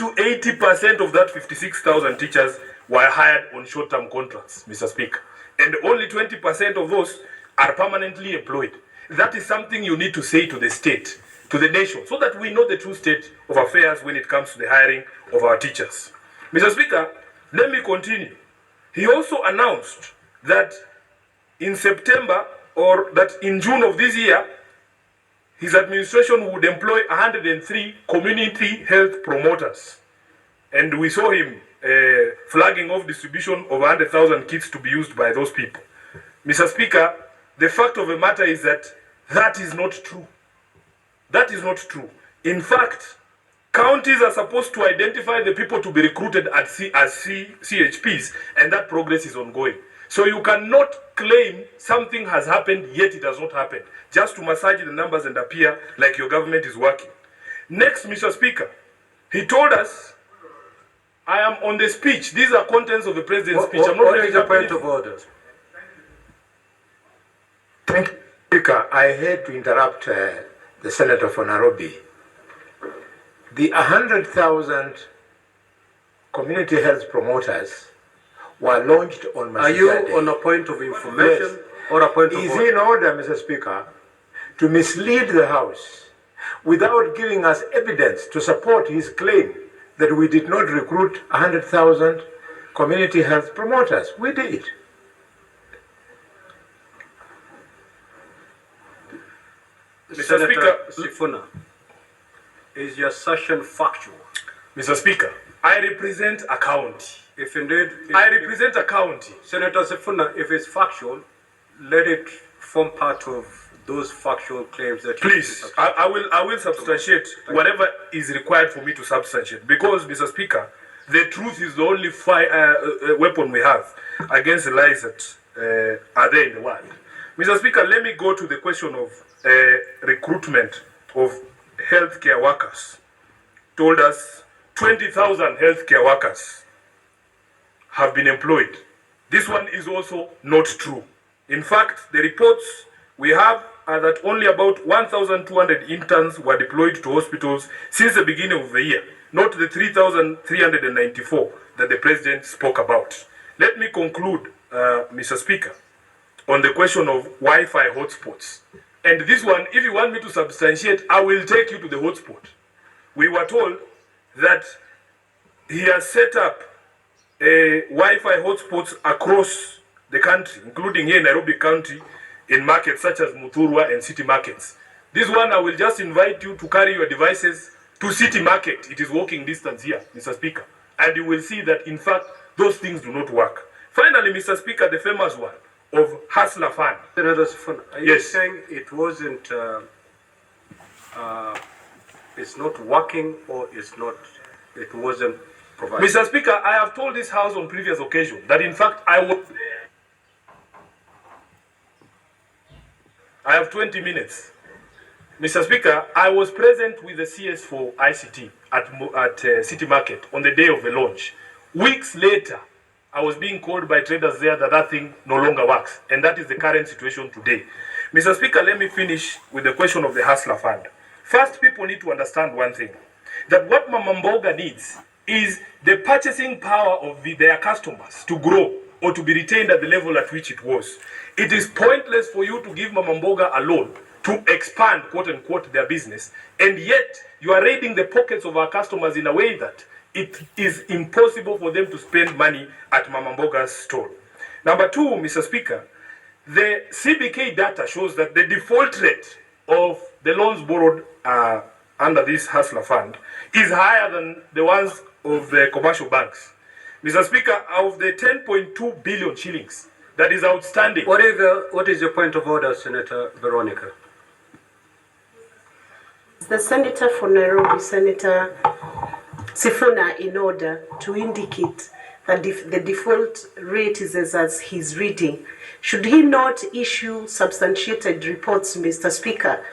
to 80% of that 56,000 teachers were hired on short-term contracts, Mr. Speaker. And only 20% of those are permanently employed. That is something you need to say to the state, to the nation, so that we know the true state of affairs when it comes to the hiring of our teachers. Mr. Speaker, let me continue. He also announced that in September, or that in June of this year, his administration would employ 103 community health promoters. And we saw him flagging off distribution of 100,000 kits to be used by those people. Mr. Speaker, the fact of the matter is that that is not true. That is not true. In fact, counties are supposed to identify the people to be recruited as CHPs, and that progress is ongoing. So you cannot claim something has happened, yet it has not happened, just to massage the numbers and appear like your government is working. Next, Mr. Speaker, he told us, I am on the speech. These are contents of the President's speech. I'm not what is the point of order? Thank you, Speaker. I hate to interrupt the Senator for Nairobi. The 100,000 community health promoters were launched on Masika. Are you on a point of information? Yes. Or a point of order? Is in order, Mr. Speaker, to mislead the House without giving us evidence to support his claim that we did not recruit 100,000 community health promoters. We did. Mr. Speaker, Sifuna, is your assertion factual? Mr. Speaker, I represent a county. If indeed... I represent a county. Senator Sifuna, if it's factual, let it form part of those factual claims that... Please, I will substantiate whatever is required for me to substantiate. Because, Mr. Speaker, the truth is the only weapon we have against the lies that are there in the world. Mr. Speaker, let me go to the question of recruitment of healthcare workers. Told us 20,000 healthcare workers have been employed. This one is also not true. In fact, the reports we have are that only about 1,200 interns were deployed to hospitals since the beginning of the year, not the 3,394 that the President spoke about. Let me conclude, Mr. Speaker, on the question of Wi-Fi hotspots. And this one, if you want me to substantiate, I will take you to the hotspot. We were told that he has set up Wi-Fi hotspots across the country, including here in Nairobi County, in markets such as Muthurwa and city markets. This one, I will just invite you to carry your devices to city market. It is walking distance here, Mr. Speaker. And you will see that, in fact, those things do not work. Finally, Mr. Speaker, the famous one of Hustler Fund. Are you saying it wasn't, it's not working, or it wasn't provided? Mr. Speaker, I have told this House on previous occasions that, in fact, I was there. I have 20 minutes. Mr. Speaker, I was present with the CS for ICT at City Market on the day of the launch. Weeks later, I was being called by traders there that thing no longer works. And that is the current situation today. Mr. Speaker, let me finish with the question of the Hustler Fund. First, people need to understand one thing. That what Mama Mboga needs is the purchasing power of their customers to grow or to be retained at the level at which it was. It is pointless for you to give Mama Mboga a loan to expand, quote unquote, their business. And yet, you are raiding the pockets of our customers in a way that it is impossible for them to spend money at Mama Mboga's store. Number two, Mr. Speaker, the CBK data shows that the default rate of the loans borrowed under this Hustler Fund is higher than the ones of the commercial banks. Mr. Speaker, of the 10.2 billion shillings that is outstanding. What is your point of order, Senator Veronica? The Senator for Nairobi, Senator Sifuna, in order to indicate that the default rate is as he's reading, should he not issue substantiated reports, Mr. Speaker,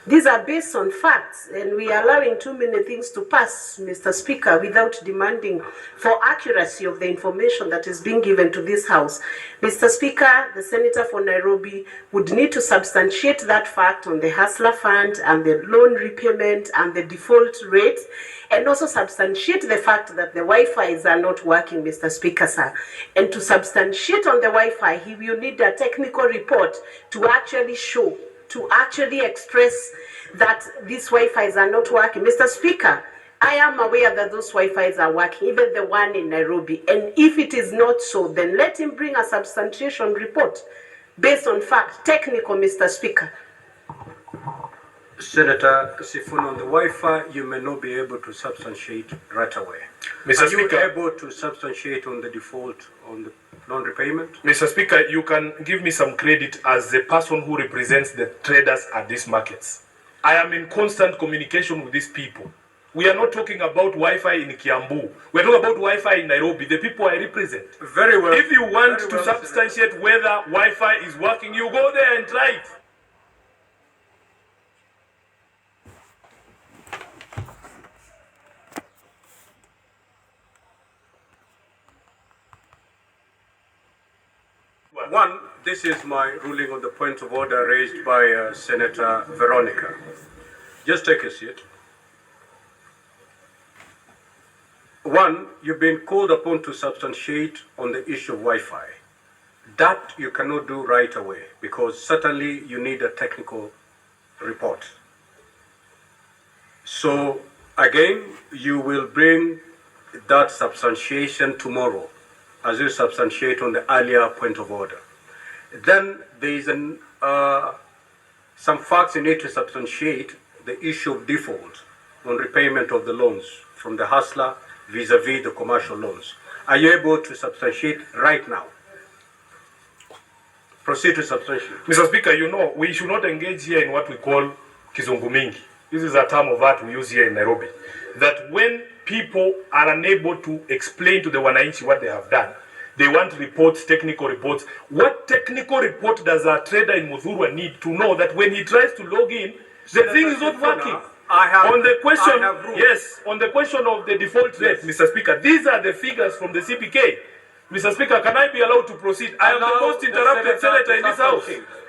These are based on facts, and we are allowing too many things to pass, Mr. Speaker, without demanding for accuracy of the information that is being given to this House. Mr. Speaker, the Senator for Nairobi would need to substantiate that fact on the Hustler Fund and the loan repayment and the default rate, and also substantiate the fact that the Wi-Fi's are not working, Mr. Speaker, sir. And to substantiate on the Wi-Fi, he will need a technical report to actually show, to actually express that these Wi-Fi's are not working. Mr. Speaker, I am aware that those Wi-Fi's are working, even the one in Nairobi. And if it is not so, then let him bring a substantiation report based on fact, technical, Mr. Speaker. Senator Sifuna, on the Wi-Fi, you may not be able to substantiate right away. Mr. Are Speaker, you able to substantiate on the default, on the non-repayment? Mr. Speaker, you can give me some credit as the person who represents the traders at these markets. I am in constant communication with these people. We are not talking about Wi-Fi in Kiambu. We are talking about Wi-Fi in Nairobi, the people I represent. Very well. If you want Very to well, substantiate Senator. whether Wi-Fi is working, you go there and try it. One, this is my ruling on the point of order raised by Senator Veronica. Just take a seat. One, you've been called upon to substantiate on the issue of Wi-Fi. That you cannot do right away because certainly you need a technical report. So again, you will bring that substantiation tomorrow as you substantiate on the earlier point of order. Then there is some facts you need to substantiate the issue of default on repayment of the loans from the hustler vis-a-vis the commercial loans. Are you able to substantiate right now? Proceed to substantiate. Mr. Speaker, you know, we should not engage here in what we call kizungu mingi. This is a term of art we use here in Nairobi. That when people are unable to explain to the wananchi what they have done, they want reports, technical reports. What technical report does a trader in Muthurwa need to know that when he tries to log in, the thing is not working? On the question, yes, on the question of the default rate, yes. Mr. Speaker, these are the figures from the CPK. Mr. Speaker, can I be allowed to proceed? I am the most interrupted senator in this house.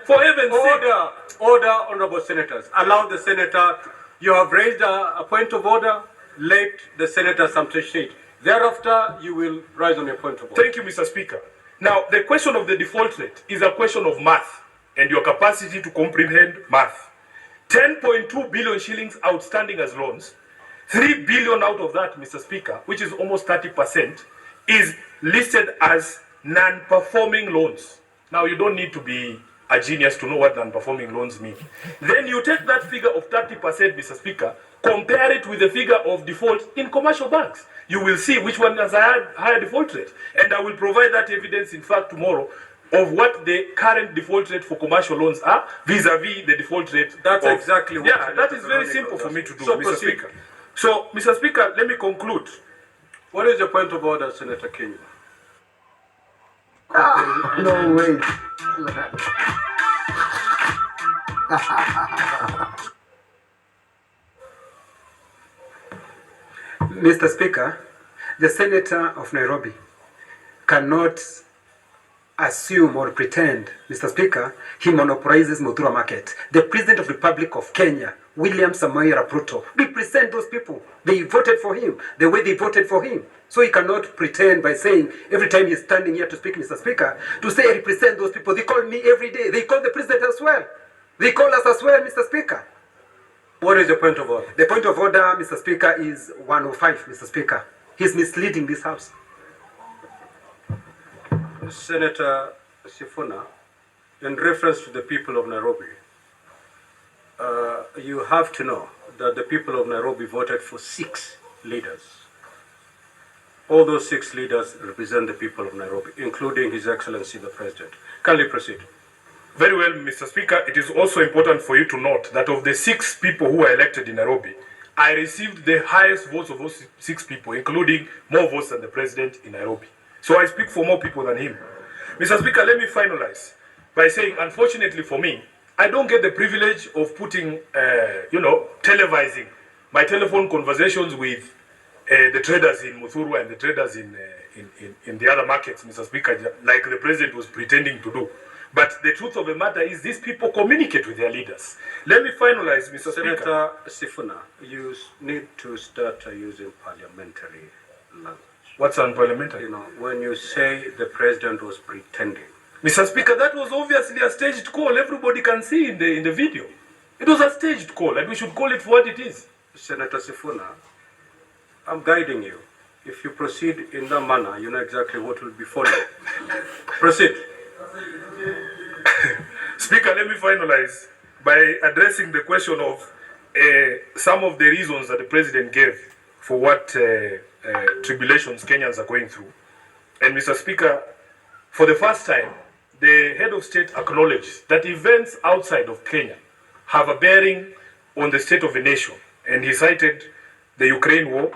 For heaven's sake. Order, honorable senators. Allow the senator. You have raised a point of order. Let the senator substantiate. Thereafter, you will rise on your point of order. Thank you, Mr. Speaker. Now, the question of the default rate is a question of math and your capacity to comprehend math. 10.2 billion shillings outstanding as loans. 3 billion out of that, Mr. Speaker, which is almost 30%, is listed as non-performing loans. Now, you don't need to be a genius to know what non-performing loans mean. Then you take that figure of 30%, Mr. Speaker, compare it with the figure of default in commercial banks. You will see which one has a higher default rate. And I will provide that evidence, in fact, tomorrow, of what the current default rate for commercial loans are vis-a-vis the default rate. That's exactly what. Yeah, that is very simple for me to do, Mr. Speaker. So, Mr. Speaker, let me conclude. What is your point of order, Senator Kenya? No way. Mr. Speaker, the Senator of Nairobi cannot assume or pretend, Mr. Speaker, he monopolizes Muthurwa market. The President of the Republic of Kenya, William Samoei Ruto, represent those people. They voted for him the way they voted for him. So he cannot pretend by saying, every time he's standing here to speak, Mr. Speaker, to say I represent those people. They call me every day. They call the President as well. They call us as well, Mr. Speaker. What is the point of order? The point of order, Mr. Speaker, is 105, Mr. Speaker. He's misleading this House. Senator Sifuna, in reference to the people of Nairobi, you have to know that the people of Nairobi voted for 6 leaders. All those 6 leaders represent the people of Nairobi, including His Excellency the President. Kindly proceed. Very well, Mr. Speaker. It is also important for you to note that of the 6 people who were elected in Nairobi, I received the highest votes of those 6 people, including more votes than the President in Nairobi. So I speak for more people than him. Mr. Speaker, let me finalize by saying, unfortunately for me, I don't get the privilege of putting, televising my telephone conversations with the traders in Muthuru and the traders in the other markets, Mr. Speaker, like the president was pretending to do. But the truth of the matter is these people communicate with their leaders. Let me finalize, Mr. Speaker. Senator Sifuna, you need to start using parliamentary language. What's unparliamentary? You know, when you say the president was pretending. Mr. Speaker, that was obviously a staged call. Everybody can see in the video. It was a staged call, and we should call it for what it is. Senator Sifuna, I'm guiding you. If you proceed in that manner, you know exactly what will be followed. Proceed. Speaker, let me finalize by addressing the question of some of the reasons that the president gave for what tribulations Kenyans are going through. And Mr. Speaker, for the first time, the head of state acknowledged that events outside of Kenya have a bearing on the state of the nation. And he cited the Ukraine war,